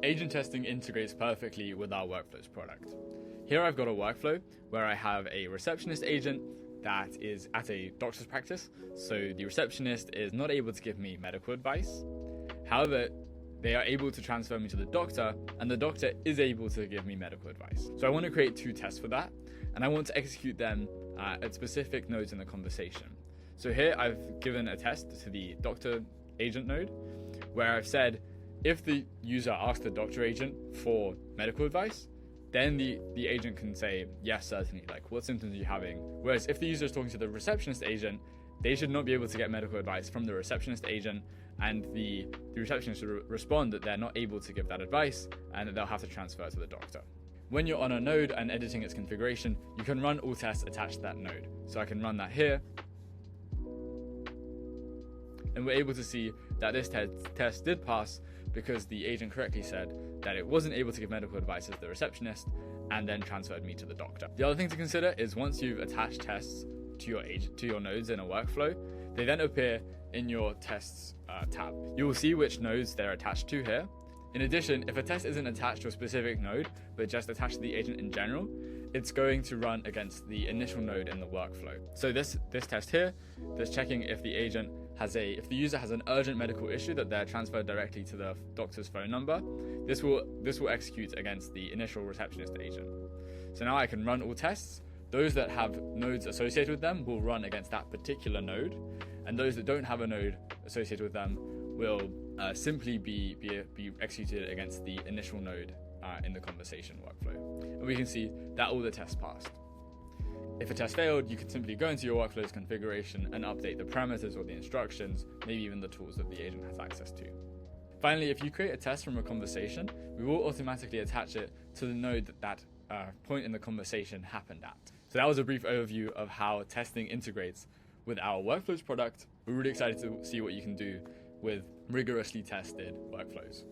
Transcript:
Agent testing integrates perfectly with our workflows product. Here I've got a workflow where I have a receptionist agent that is at a doctor's practice, so the receptionist is not able to give me medical advice. However, they are able to transfer me to the doctor, and the doctor is able to give me medical advice. So I want to create two tests for that, and I want to execute them at specific nodes in the conversation. So here I've given a test to the doctor agent node, where I've said, if the user asks the doctor agent for medical advice, then the agent can say, yes, certainly, like, what symptoms are you having? Whereas if the user is talking to the receptionist agent, they should not be able to get medical advice from the receptionist agent, and the receptionist should respond that they're not able to give that advice and that they'll have to transfer to the doctor. When you're on a node and editing its configuration, you can run all tests attached to that node. So I can run that here, and we're able to see that this test did pass because the agent correctly said that it wasn't able to give medical advice as the receptionist and then transferred me to the doctor. The other thing to consider is once you've attached tests to your nodes in a workflow, they then appear in your tests tab. You will see which nodes they're attached to here. In addition, if a test isn't attached to a specific node, but just attached to the agent in general, it's going to run against the initial node in the workflow. So this test here, that's checking if the user has an urgent medical issue that they're transferred directly to the doctor's phone number, this will execute against the initial receptionist agent. So now I can run all tests. Those that have nodes associated with them will run against that particular node, and those that don't have a node associated with them will simply be executed against the initial node in the conversation workflow. And we can see that all the tests passed. If a test failed, you can simply go into your workflow's configuration and update the parameters or the instructions, maybe even the tools that the agent has access to. Finally, if you create a test from a conversation, we will automatically attach it to the node that point in the conversation happened at. So that was a brief overview of how testing integrates with our workflows product. We're really excited to see what you can do with rigorously tested workflows.